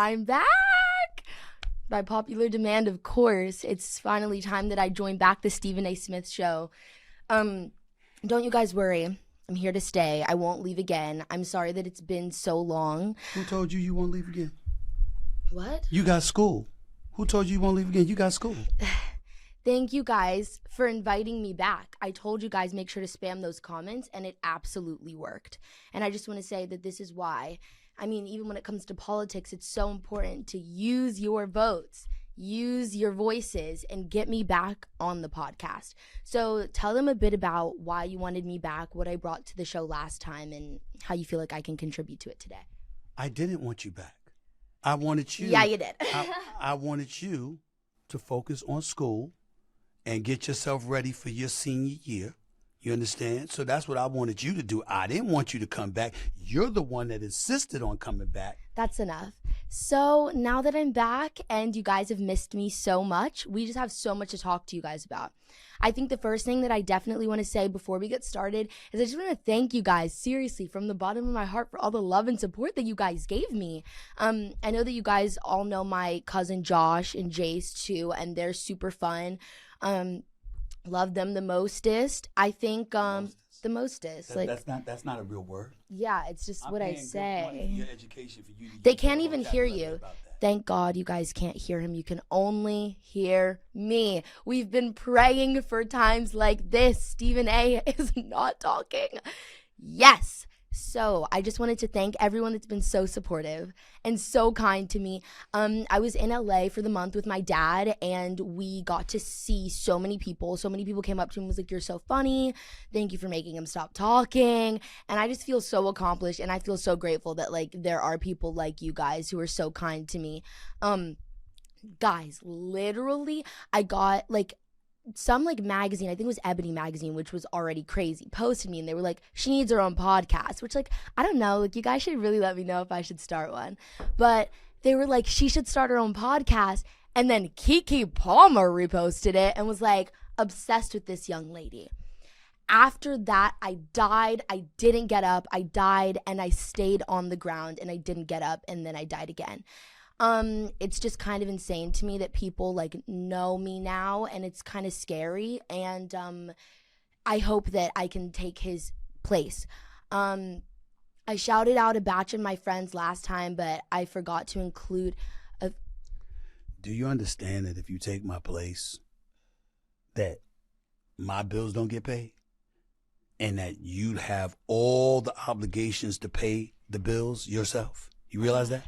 I'm back. By popular demand, of course. It's finally time that I join back the Stephen A. Smith show. Don't you guys worry. I'm here to stay. I won't leave again. I'm sorry that it's been so long. Who told you you won't leave again? What? You got school. Who told you you won't leave again? You got school. Thank you guys for inviting me back. I told you guys make sure to spam those comments, and it absolutely worked. And I just want to say that this is why. I mean, even when it comes to politics, it's so important to use your votes, use your voices, and get me back on the podcast. So tell them a bit about why you wanted me back, what I brought to the show last time, and how you feel like I can contribute to it today. I didn't want you back. I wanted you. Yeah, you did. I wanted you to focus on school and get yourself ready for your senior year. You understand? So that's what I wanted you to do. I didn't want you to come back. You're the one that insisted on coming back. That's enough. So now that I'm back and you guys have missed me so much, we just have so much to talk to you guys about. I think the first thing that I definitely want to say before we get started is I just want to thank you guys, seriously, from the bottom of my heart for all the love and support that you guys gave me. I know that you guys all know my cousin Josh and Jace too, and they're super fun. Love them the mostest. I think the mostest. That's not a real word. Yeah, it's just I'm what I paying good say. money for your education for you to They use can't your even hear vocabulary you. about that. Thank God you guys can't hear him. You can only hear me. We've been praying for times like this. Stephen A. is not talking. Yes. So I just wanted to thank everyone that's been so supportive and so kind to me. I was in LA for the month with my dad, and we got to see so many people. So many people came up to me and was like, "You're so funny. Thank you for making him stop talking." And I just feel so accomplished, and I feel so grateful that like there are people like you guys who are so kind to me. Guys, literally, I got like some like magazine, I think it was Ebony magazine, which was already crazy, posted me, and they were like, she needs her own podcast, which like, I don't know, like you guys should really let me know if I should start one. But they were like, she should start her own podcast. And then Kiki Palmer reposted it and was like, obsessed with this young lady. After that, I died. I didn't get up. I died, and I stayed on the ground, and I didn't get up, and then I died again. It's just kind of insane to me that people like know me now, and it's kind of scary, and I hope that I can take his place. I shouted out a batch of my friends last time, but I forgot to include Do you understand that if you take my place, that my bills don't get paid? And that you'd have all the obligations to pay the bills yourself? You realize that?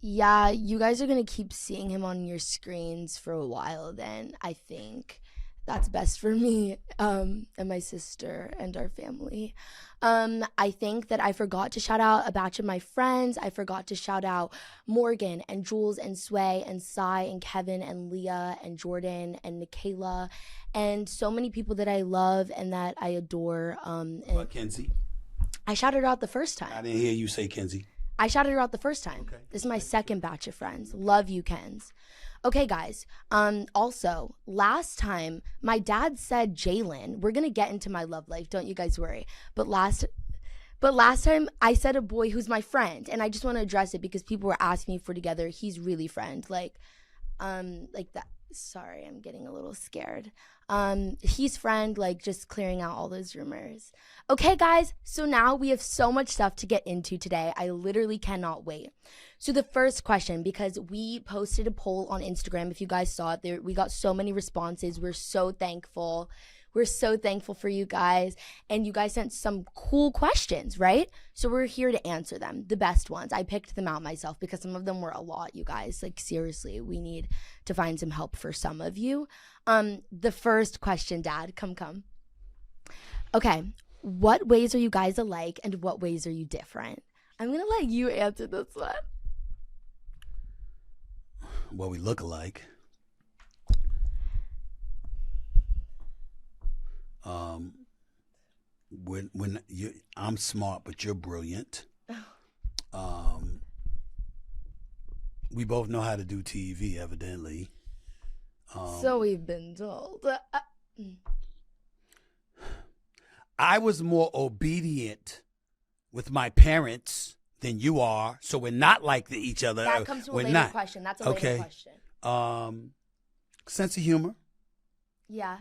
Yeah, you guys are going to keep seeing him on your screens for a while then. I think that's best for me and my sister and our family. I think that I forgot to shout out a batch of my friends. I forgot to shout out Morgan and Jules and Sway and Sai and Kevin and Leah and Jordan and Nikayla and so many people that I love and that I adore. What, Kenzie? I shouted her out the first time. I didn't hear you say Kenzie. I shouted her out the first time. Okay. This is my second batch of friends. Love you, Kens. Okay, guys. Also, last time, my dad said Jalen. We're going to get into my love life. Don't you guys worry. But last time, I said a boy who's my friend. And I just want to address it because people were asking me if we're together. He's really friend. Like that. Sorry, I'm getting a little scared. He's friend, like just clearing out all those rumors. Okay, guys, so now we have so much stuff to get into today. I literally cannot wait. So the first question, because we posted a poll on Instagram, if you guys saw it, there we got so many responses. We're so thankful. We're so thankful for you guys. And you guys sent some cool questions, right? So we're here to answer them, the best ones. I picked them out myself because some of them were a lot, you guys. Like, seriously, we need to find some help for some of you. The first question, Dad, come. Okay, what ways are you guys alike and what ways are you different? I'm going to let you answer this one. Well, we look alike. I'm smart, but you're brilliant. We both know how to do TV, evidently. So we've been told. I was more obedient with my parents than you are, so we're not like each other. That comes to a we're later not. question. That's a later question. Sense of humor. Yeah.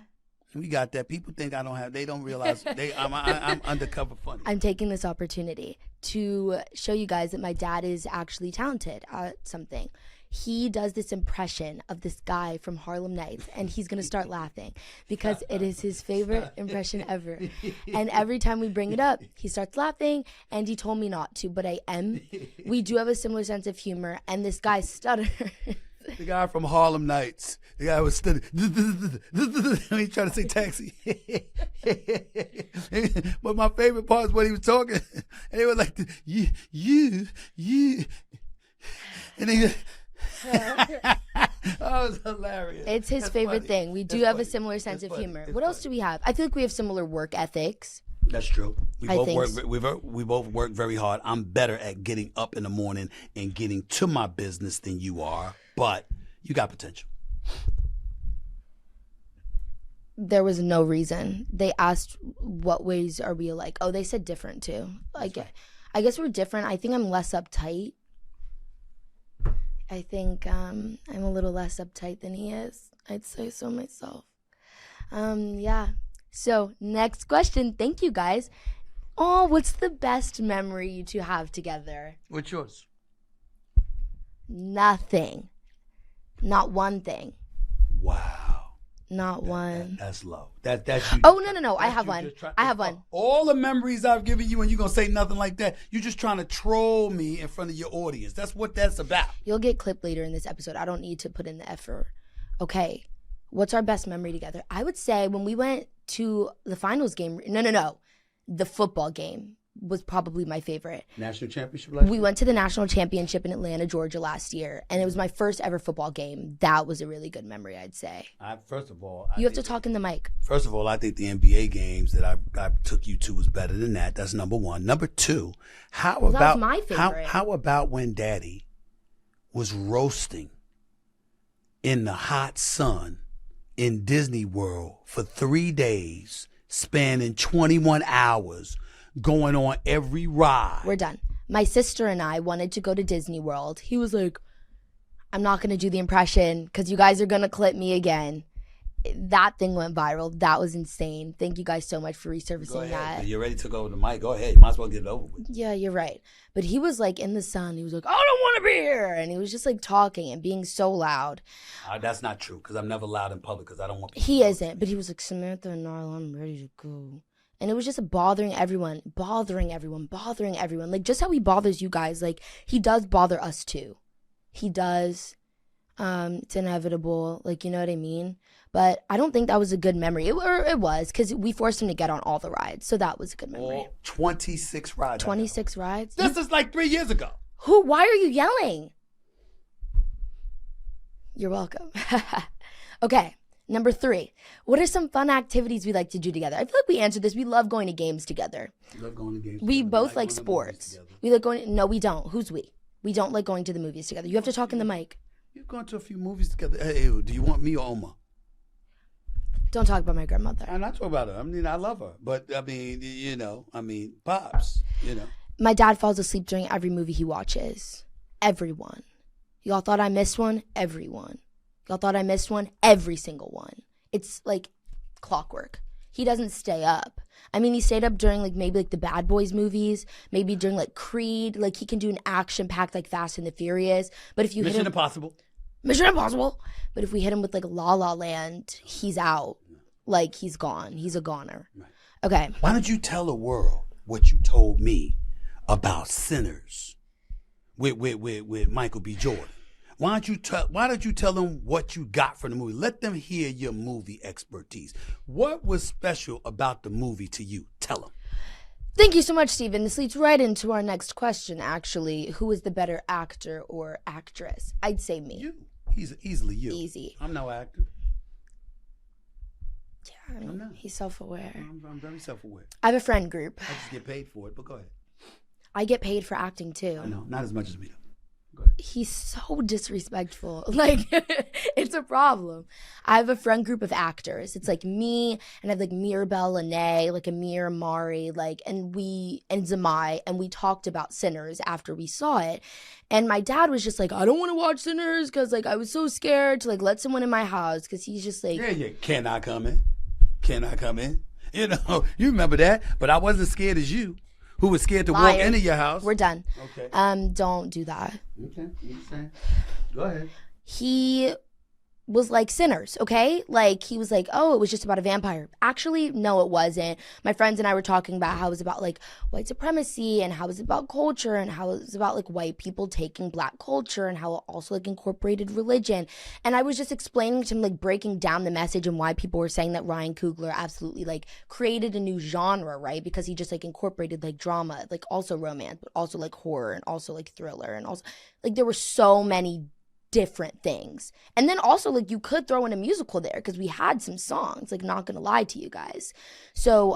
We got that. People think I don't have. They don't realize I'm undercover funny. I'm taking this opportunity to show you guys that my dad is actually talented at something. He does this impression of this guy from Harlem Nights, and he's going to start laughing because it is his favorite impression ever. And every time we bring it up, he starts laughing, and he told me not to, but I am. We do have a similar sense of humor, and this guy stutters. The guy from Harlem Nights. The guy was stuttering. He trying to say taxi. But my favorite part is when he was talking, and he was like, you. And he that was hilarious. It's his favorite thing. We do have a similar sense of humor. What else do we have? I feel like we have similar work ethics. That's true. We I both think work. We both work very hard. I'm better at getting up in the morning and getting to my business than you are, but you got potential. There was no reason. They asked what ways are we alike. Oh, they said different too. I guess we're different. I think I'm less uptight. I think I'm a little less uptight than he is. I'd say so myself. Yeah. So next question. Thank you guys. Oh, what's the best memory you two have together? What's yours? Nothing. Not one thing. Wow. Not one. That's low. That's you. Oh, no. I have one. I have one. All the memories I've given you, and you're going to say nothing like that. You're just trying to troll me in front of your audience. That's what that's about. You'll get clipped later in this episode. I don't need to put in the effort. Okay. What's our best memory together? I would say when we went to the finals game. No. The football game was probably my favorite. National championship last year? We went to the national championship in Atlanta, Georgia last year, and it was my first ever football game. That was a really good memory, I'd say. First of all, You have to talk in the mic. First of all, I think the NBA games that I took you to was better than that. That's number one. Number two, That was my favorite. How about when Daddy was roasting in the hot sun in Disney World for 3 days, spanning 21 hours, going on every ride? We're done. My sister and I wanted to go to Disney World. He was like, I'm not going to do the impression because you guys are going to clip me again. That thing went viral. That was insane. Thank you guys so much for resurfacing that. You already took over the mic. Go ahead. You might as well get it over with. Yeah, you're right. But he was like in the sun. He was like, I don't want to be here. And he was just like talking and being so loud. That's not true because I'm never loud in public because I don't want people He isn't. But he was like, Samantha and Narla, I'm ready to go. And it was just bothering everyone. Like just how he bothers you guys. Like he does bother us too. He does. It's inevitable. Like, you know what I mean? But I don't think that was a good memory. It was because we forced him to get on all the rides. So that was a good memory. All 26 rides. 26 rides? This is like 3 years ago. Why are you yelling? You're welcome. Okay. Number 3, what are some fun activities we like to do together? I feel like we answered this. We love going to games together. We love going to games We together. both like sports. We like going. No, we don't. Who's we? We don't like going to the movies together. You have to talk in the mic. You've gone to a few movies together. Hey, do you want me or Oma? Don't talk about my grandmother. I'm not talking about her. I mean, I love her. But, I mean, Pops, My dad falls asleep during every movie he watches. Everyone. Y'all thought I missed one? Everyone. Y'all thought I missed one? Every single one. It's like clockwork. He doesn't stay up. I mean, he stayed up during maybe the Bad Boys movies, maybe during Creed. Like he can do an action-packed Fast and the Furious. But if you hit him, Mission Impossible. But if we hit him with La La Land, he's out. He's gone. He's a goner. Right. Okay. Why don't you tell the world what you told me about Sinners with Michael B. Jordan? Why don't you tell them what you got from the movie? Let them hear your movie expertise. What was special about the movie to you? Tell them. Thank you so much, Stephen. This leads right into our next question, actually. Who is the better actor or actress? I'd say me. You. Easily you. Easy. I'm no actor. Yeah, I'm not. He's self-aware. I'm very self-aware. I have a friend group. I just get paid for it, but go ahead. I get paid for acting, too. I know. Not as much as me, though. He's so disrespectful. Like, it's a problem. I have a friend group of actors. It's like me, and I have like Mirabelle Lene, like Amir Mari, like, and Zamai, and we talked about Sinners after we saw it. And my dad was just like, I don't want to watch Sinners because like I was so scared to like let someone in my house because he's just like, Yeah. Can I come in? Can I come in? You know, you remember that, but I wasn't scared as you, who was scared to walk Liar. into your house. We're done. Okay. Don't do that. Okay. You understand? Go ahead. He was like Sinners, okay? Like, he was like, oh, it was just about a vampire. Actually, no, it wasn't. My friends and I were talking about how it was about like white supremacy and how it was about culture and how it was about like white people taking black culture and how it also like incorporated religion. And I was just explaining to him, like breaking down the message and why people were saying that Ryan Coogler absolutely like created a new genre, right? Because he just like incorporated like drama, like also romance, but also like horror and also like thriller and also like there were so many different things. And then also like you could throw in a musical there because we had some songs, like not gonna lie to you guys. So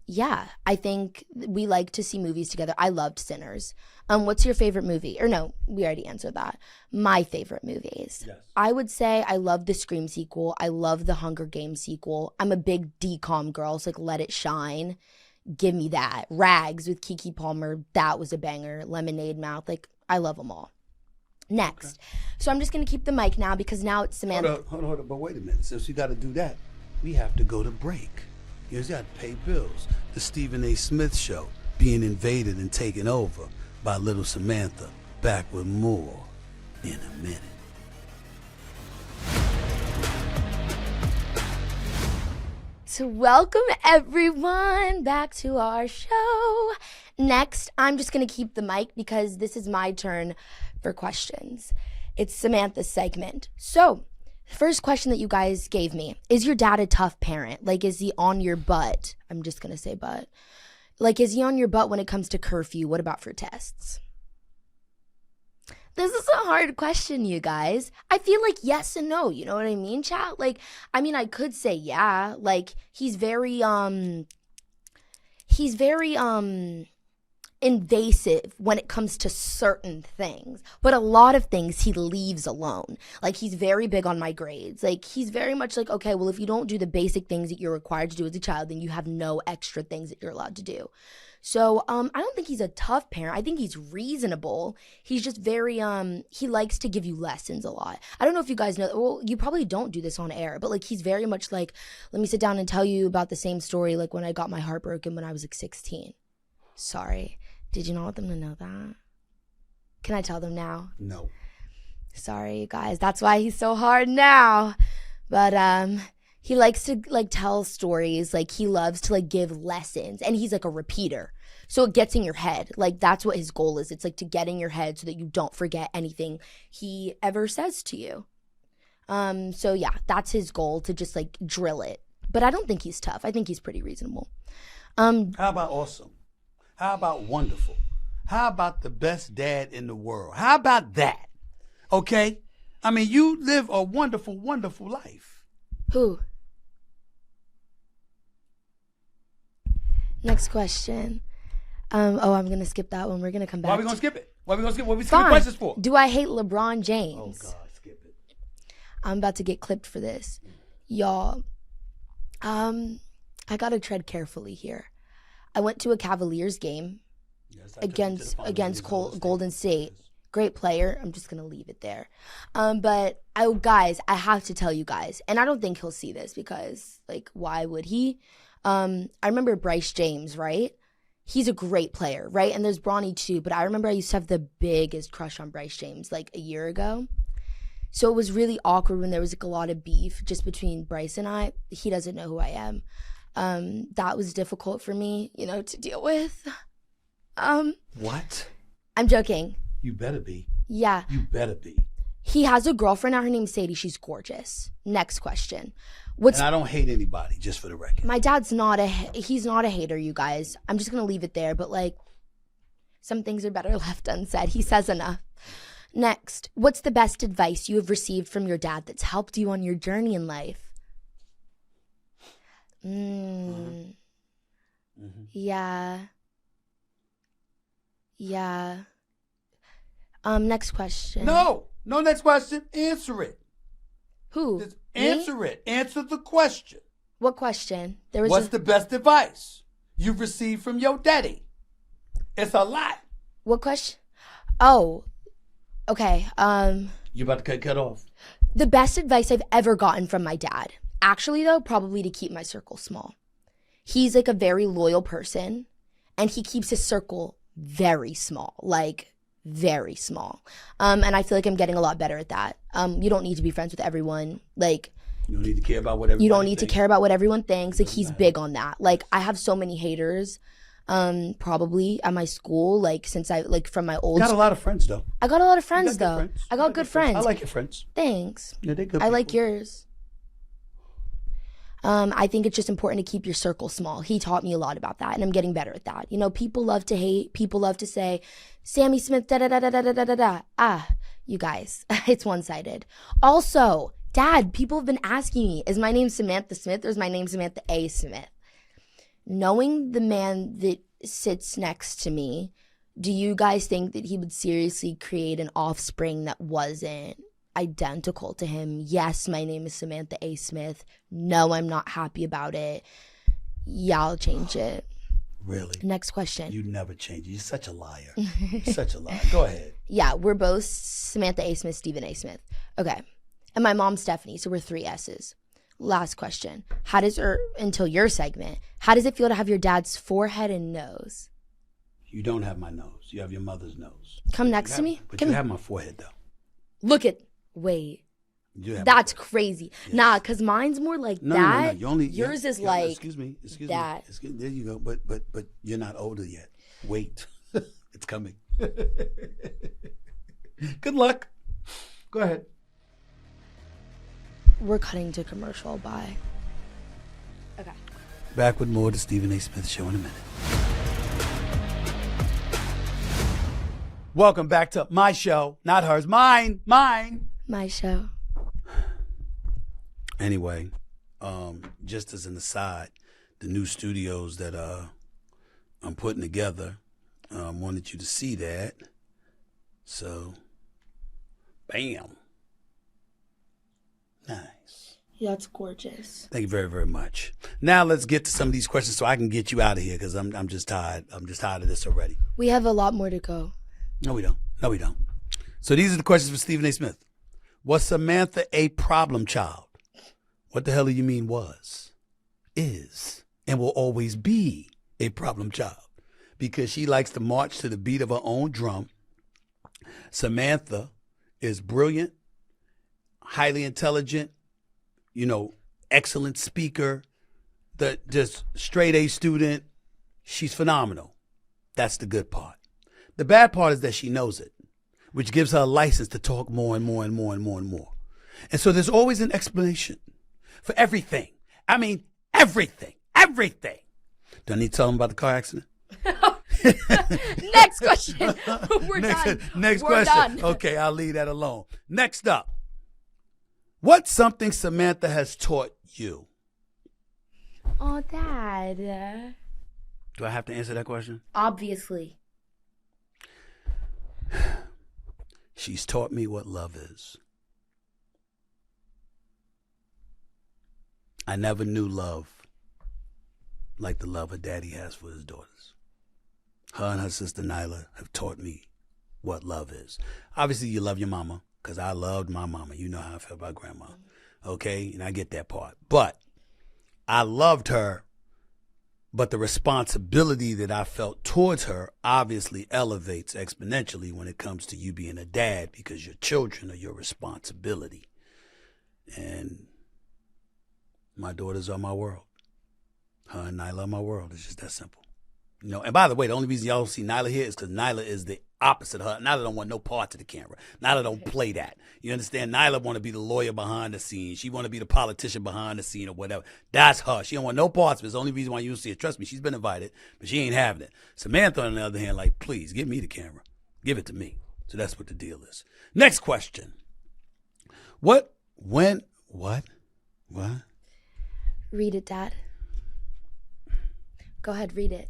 yeah, I think we like to see movies together. I loved Sinners. What's your favorite movie? Or no, we already answered that. My favorite movies. Yes. I would say I love the Scream sequel. I love the Hunger Games sequel. I'm a big DCOM girl, so like Let It Shine. Give me that. Rags with Keke Palmer. That was a banger. Lemonade Mouth. Like I love them all. Next. Okay. So I'm just going to keep the mic now because now it's Samantha. Hold on. But wait a minute. Since we got to do that, we have to go to break. You got to pay bills. The Stephen A. Smith Show being invaded and taken over by little Samantha. Back with more in a minute. So welcome everyone back to our show. Next, I'm just going to keep the mic because this is my turn for questions. It's Samantha's segment. So, first question that you guys gave me, is your dad a tough parent? Like, is he on your butt? I'm just going to say butt. Like, is he on your butt when it comes to curfew? What about for tests? This is a hard question, you guys. I feel like yes and no, you know what I mean, chat? Like, I mean, I could say yeah. Like, he's very invasive when it comes to certain things, but a lot of things he leaves alone. Like, he's very big on my grades. Like, he's very much like, okay, well, if you don't do the basic things that you're required to do as a child, then you have no extra things that you're allowed to do. So I don't think he's a tough parent. I think he's reasonable. He's just very he likes to give you lessons a lot. I don't know if you guys know, well, you probably don't do this on air, but like he's very much like, let me sit down and tell you about the same story like when I got my heart broken when I was like 16. Sorry. Did you not want them to know that? Can I tell them now? No. Sorry, you guys. That's why he's so hard now. But he likes to like tell stories. Like he loves to like give lessons, and he's like a repeater. So it gets in your head. Like that's what his goal is. It's like to get in your head so that you don't forget anything he ever says to you. So yeah, that's his goal, to just like drill it. But I don't think he's tough. I think he's pretty reasonable. How about awesome? How about wonderful? How about the best dad in the world? How about that? Okay? I mean, you live a wonderful, wonderful life. Who? Next question. I'm going to skip that one. We're going to come back. Why are we going to skip it? Why are we going to skip? What are we skipping questions for? Do I hate LeBron James? Oh, God, skip it. I'm about to get clipped for this. Y'all, I got to tread carefully here. I went to a Cavaliers game against Golden State. Great player. I'm just going to leave it there. But guys, I have to tell you guys, and I don't think he'll see this because, like, why would he? I remember Bryce James, right? He's a great player, right? And there's Bronny too, but I remember I used to have the biggest crush on Bryce James like a year ago. So it was really awkward when there was like a lot of beef just between Bryce and I. He doesn't know who I am. That was difficult for me, to deal with. What? I'm joking. You better be. Yeah. You better be. He has a girlfriend now. Her name's Sadie. She's gorgeous. Next question. And I don't hate anybody, just for the record. My dad's he's not a hater, you guys. I'm just going to leave it there. But like, some things are better left unsaid. He says enough. Next. What's the best advice you have received from your dad that's helped you on your journey in life? Mm-hmm. Yeah. Next question. No next question. Answer it. Who? Just Me? answer it. Answer the question. What question? There was What's the best advice you've received from your daddy? It's a lot. What question? Oh, okay. You about to cut off? The best advice I've ever gotten from my dad, actually though, probably to keep my circle small. He's like a very loyal person, and he keeps his circle very small, like very small. And I feel like I'm getting a lot better at that. You don't need to be friends with everyone. Like, you don't need to care about what everybody you don't need thinks. to care about what everyone thinks. Like, he's big on that. Like, I have so many haters, probably at my school. Like, since I like from my old. Got a lot of friends though. I got a lot of You friends got though. good friends. I got good friends. I like your friends. Thanks. Yeah, they're good. I like people. yours. I think it's just important to keep your circle small. He taught me a lot about that, and I'm getting better at that. You know, people love to hate. People love to say, Sammy Smith, da da da da da da da da. Ah, you guys, it's one-sided. Also, Dad, people have been asking me, is my name Samantha Smith or is my name Samantha A. Smith? Knowing the man that sits next to me, do you guys think that he would seriously create an offspring that wasn't identical to him? Yes, my name is Samantha A. Smith. No, I'm not happy about it. Yeah, I'll change it. Really? Next question. You never change. You're such a liar. Such a liar. Go ahead. Yeah, we're both Samantha A. Smith, Stephen A. Smith. Okay. And my mom's Stephanie, so we're 3 S's. Last question. Until your segment, how does it feel to have your dad's forehead and nose? You don't have my nose. You have your mother's nose. Come next to me. But Come you here. have my forehead though. Look at. Wait. You have That's my crazy. Yes. Nah, because mine's more like No, that. You only, Yours is yeah, like excuse me. that. There you go. But you're not older yet. Wait. It's coming. Good luck. Go ahead. We're cutting to commercial. Bye. Okay. Back with more of the Stephen A. Smith Show in a minute. Welcome back to my show, not hers. Mine. My show. Anyway, just as an aside, the new studios that I'm putting together, wanted you to see that. So, bam. Nice. That's gorgeous. Thank you very, very much. Now let's get to some of these questions so I can get you out of here because I'm just tired. I'm just tired of this already. We have a lot more to go. No, we don't. So these are the questions for Stephen A. Smith. Was Samantha a problem child? What the hell do you mean was, is, and will always be a problem child? Because she likes to march to the beat of her own drum. Samantha is brilliant, highly intelligent, excellent speaker, just straight A student. She's phenomenal. That's the good part. The bad part is that she knows it, which gives her a license to talk more and more and more and more and more. And so there's always an explanation for everything. I mean, everything. Do I need to tell them about the car accident? Next question. We're done. Next We're question. done. Okay, I'll leave that alone. Next up. What's something Samantha has taught you? Oh, Dad. Do I have to answer that question? Obviously. She's taught me what love is. I never knew love like the love a daddy has for his daughters. Her and her sister Nyla have taught me what love is. Obviously, you love your mama, because I loved my mama. You know how I feel about grandma. Okay? And I get that part. But I loved her, but the responsibility that I felt towards her obviously elevates exponentially when it comes to you being a dad, because your children are your responsibility. And my daughters are my world. Her and Nyla are my world. It's just that simple. And by the way, the only reason y'all don't see Nyla here is because Nyla is the opposite of her. Nyla don't want no parts of the camera. Nyla don't play that. You understand? Nyla want to be the lawyer behind the scene. She want to be the politician behind the scene or whatever. That's her. She don't want no parts of it. It's the only reason why you don't see it. Trust me, she's been invited, but she ain't having it. Samantha, on the other hand, like, please, give me the camera. Give it to me. So that's what the deal is. Next question. What? Read it, Dad. Go ahead, read it.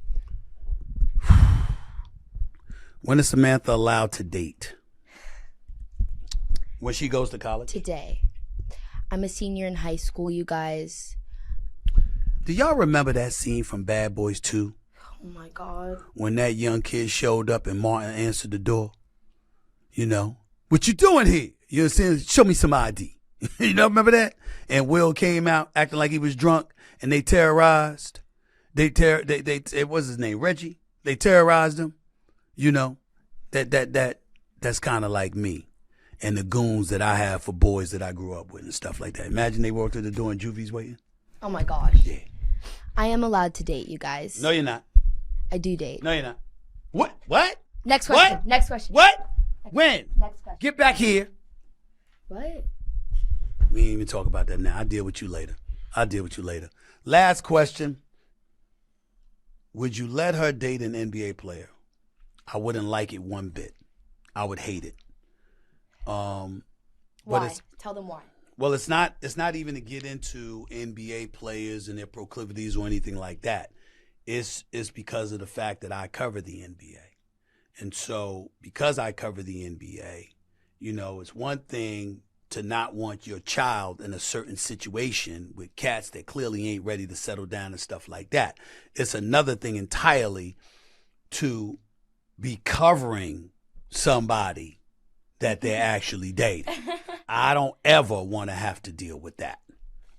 When is Samantha allowed to date? When she goes to college? Today. I'm a senior in high school, you guys. Do y'all remember that scene from Bad Boys 2? Oh my God. When that young kid showed up and Martin answered the door? You know, what you doing here? You know what I'm saying? Show me some ID. You know, remember that? And Will came out acting like he was drunk, and they terrorized. It was his name, Reggie. They terrorized him. You know, that's kind of like me and the goons that I have for boys that I grew up with and stuff like that. Imagine they walked through the door and Juvie's waiting. Oh my gosh. Yeah. I am allowed to date, you guys. No, you're not. I do date. No, you're not. What? What? Next question. What? Next question. What? When? Next question. Get back here. What? We ain't even talk about that now. I'll deal with you later. Last question. Would you let her date an NBA player? I wouldn't like it one bit. I would hate it. Why? Tell them why. Well, it's not even to get into NBA players and their proclivities or anything like that. It's because of the fact that I cover the NBA. And so because I cover the NBA, you know, it's one thing to not want your child in a certain situation with cats that clearly ain't ready to settle down and stuff like that. It's another thing entirely to be covering somebody that they're actually dating. I don't ever want to have to deal with that.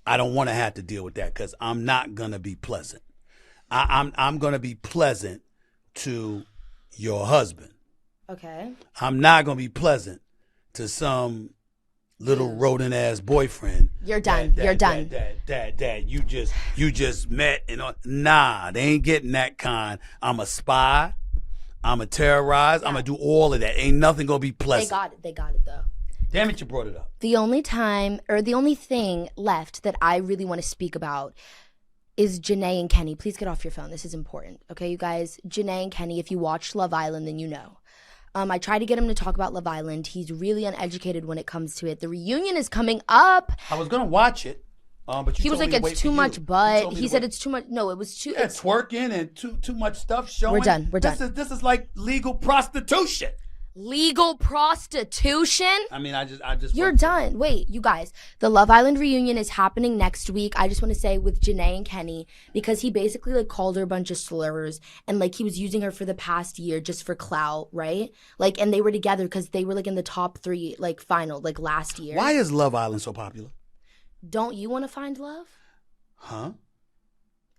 I don't want to have to deal with that because I'm not going to be pleasant. I'm going to be pleasant to your husband. Okay. I'm not going to be pleasant to some little rodent ass boyfriend. You're done. You're done. That you just met and nah, they ain't getting that kind. I'm a spy. I'm a terrorize. Yeah. I'm gonna do all of that. Ain't nothing gonna be pleasant. They got it though. Damn it, you brought it up. The only thing left that I really want to speak about is Janae and Kenny. Please get off your phone. This is important. Okay, you guys? Janae and Kenny, if you watch Love Island, then you know. I tried to get him to talk about Love Island. He's really uneducated when it comes to it. The reunion is coming up. I was going to watch it, but he was like, it's too much butt. He said it's too much. No, it was too. Yeah, twerking and too much stuff showing. We're done. This is like legal prostitution. Legal prostitution? I mean, I just. You're done. Wait, you guys. The Love Island reunion is happening next week. I just want to say with Janae and Kenny, because he basically like called her a bunch of slurs and like he was using her for the past year just for clout, right? Like, and they were together because they were like in the top 3 like final like last year. Why is Love Island so popular? Don't you want to find love? Huh?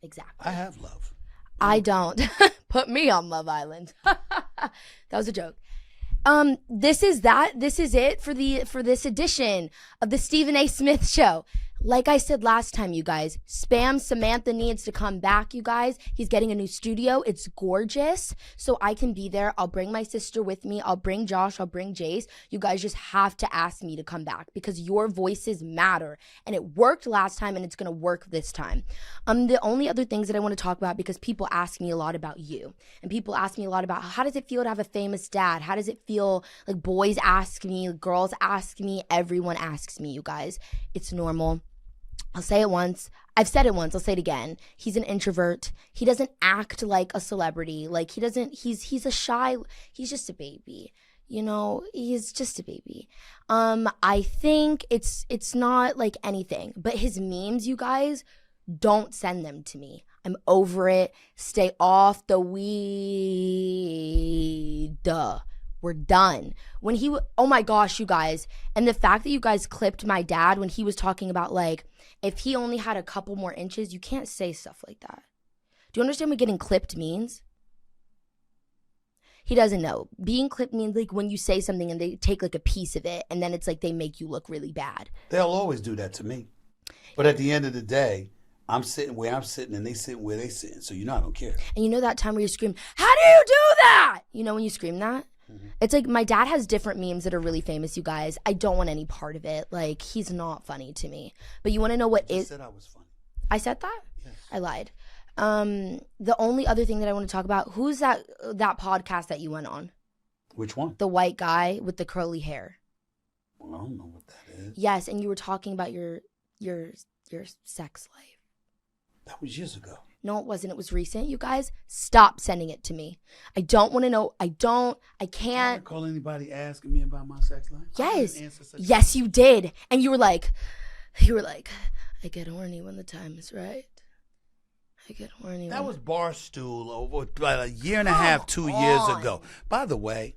Exactly. I have love. I don't. Put me on Love Island. That was a joke. This is it for this edition of the Stephen A. Smith Show. Like I said last time, you guys, Spam Samantha needs to come back, you guys. He's getting a new studio. It's gorgeous. So I can be there. I'll bring my sister with me. I'll bring Josh. I'll bring Jace. You guys just have to ask me to come back because your voices matter. And it worked last time and it's going to work this time. The only other things that I want to talk about, because people ask me a lot about you. And people ask me a lot about how does it feel to have a famous dad? How does it feel? Like boys ask me, girls ask me, everyone asks me, you guys. It's normal. I'll say it once. I've said it once. I'll say it again. He's an introvert. He doesn't act like a celebrity. Like he's a shy, he's just a baby. You know, he's just a baby. I think it's not like anything, but his memes, you guys, don't send them to me. I'm over it. Stay off the weed. We're done. Oh my gosh, you guys. And the fact that you guys clipped my dad when he was talking about like, if he only had a couple more inches, you can't say stuff like that. Do you understand what getting clipped means? He doesn't know. Being clipped means like when you say something and they take like a piece of it and then it's like they make you look really bad. They'll always do that to me. But at the end of the day, I'm sitting where I'm sitting and they sitting where they sitting. So you know I don't care. And you know that time where you scream, how do you do that? You know when you scream that? Mm-hmm. It's like my dad has different memes that are really famous, you guys. I don't want any part of it. Like, he's not funny to me. But you want to know what is... I said I was funny. I said that? Yes. I lied. The only other thing that I want to talk about, who's that podcast that you went on? Which one? The white guy with the curly hair. Well, I don't know what that is. Yes, and you were talking about your sex life. That was years ago. No, it wasn't. It was recent, you guys. Stop sending it to me. I don't want to know. I I can't. never call anybody asking me about my sex life. Yes. Yes, you did. And you were like, I get horny when the time is right. I get horny. That was Barstool over about a year and a half, 2 years ago. By the way,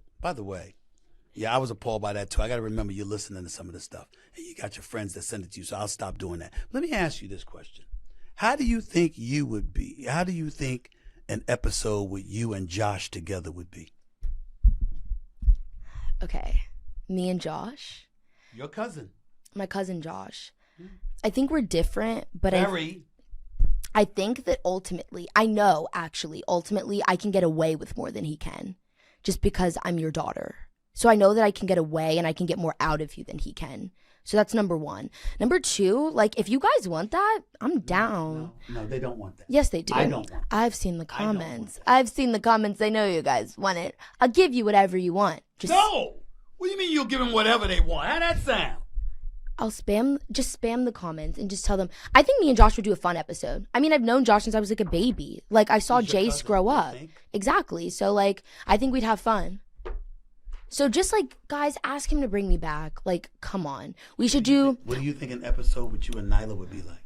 yeah, I was appalled by that too. I got to remember you're listening to some of this stuff. And you got your friends that send it to you, so I'll stop doing that. Let me ask you this question. How do you think you would be? How do you think an episode with you and Josh together would be? Okay. Me and Josh. Your cousin. My cousin Josh. I think we're different, but I think that ultimately I can get away with more than he can just because I'm your daughter. So I know that I can get away and I can get more out of you than he can. So that's number one. Number two, like, if you guys want that, I'm down. No, they don't want that. Yes, they do. I don't want that. I've seen the comments. I've seen the comments. I know you guys want it. I'll give you whatever you want. No! What do you mean you'll give them whatever they want? How'd that sound? I'll spam the comments and just tell them. I think me and Josh would do a fun episode. I mean, I've known Josh since I was like a baby. Like, I saw Jace grow up. Exactly. So, like, I think we'd have fun. So just like, guys, ask him to bring me back. Like, come on. We should do. What do you think an episode with you and Nyla would be like?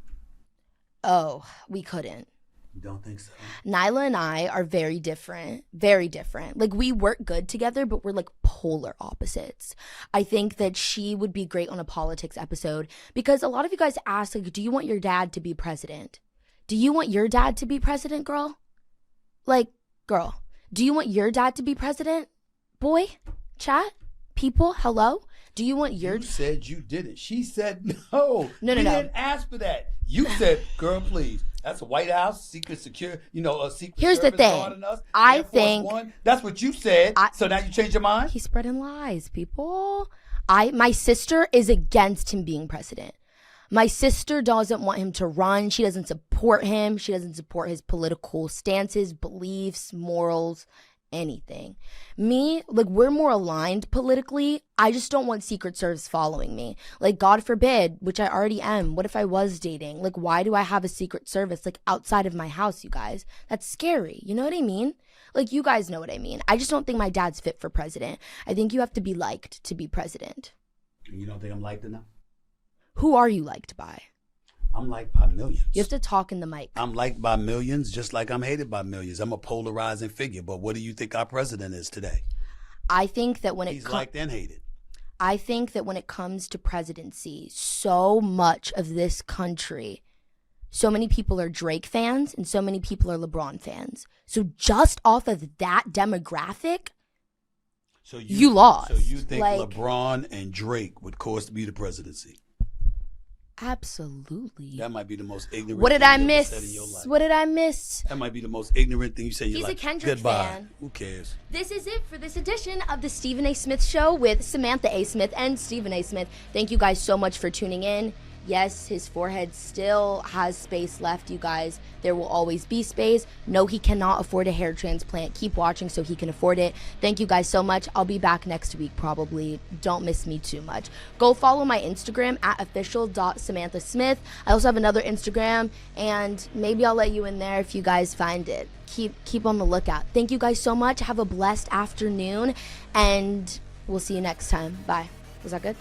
Oh, we couldn't. You don't think so? Nyla and I are very different. Very different. Like, we work good together, but we're like polar opposites. I think that she would be great on a politics episode because a lot of you guys ask, like, do you want your dad to be president? Do you want your dad to be president, girl? Like, girl, do you want your dad to be president? Boy? Chat? People? Hello? Do you want your... You said you didn't. She said no. No. We didn't ask for that. You said, girl, please. That's a White House, secret secure, a secret Here's the service thing. guarding us. I think... One. That's what you said. So now you change your mind? He's spreading lies, people. My sister is against him being president. My sister doesn't want him to run. She doesn't support him. She doesn't support his political stances, beliefs, morals, anything. Me, like, we're more aligned politically. I just don't want Secret Service following me. Like, God forbid, which I already am. What if I was dating? Like, why do I have a Secret Service, like, outside of my house, you guys? That's scary. You know what I mean? Like, you guys know what I mean. I just don't think my dad's fit for president. I think you have to be liked to be president. You don't think I'm liked enough? Who are you liked by? I'm liked by millions. You have to talk in the mic. I'm liked by millions, just like I'm hated by millions. I'm a polarizing figure. But what do you think our president is today? I think that when he's liked and hated. I think that when it comes to presidency, so much of this country, so many people are Drake fans and so many people are LeBron fans. So just off of that demographic, you lost. So you think LeBron and Drake would cause to be the presidency? Absolutely. That might be the most ignorant What did thing I you miss? ever said in your life. What did I miss? That might be the most ignorant thing you said in your life. He's a Kendrick Goodbye. fan. Who cares? This is it for this edition of the Stephen A. Smith Show with Samantha A. Smith and Stephen A. Smith. Thank you guys so much for tuning in. Yes, his forehead still has space left, you guys. There will always be space. No, he cannot afford a hair transplant. Keep watching so he can afford it. Thank you guys so much. I'll be back next week probably. Don't miss me too much. Go follow my Instagram at official.samanthasmith. I also have another Instagram, and maybe I'll let you in there if you guys find it. Keep on the lookout. Thank you guys so much. Have a blessed afternoon, and we'll see you next time. Bye. Was that good?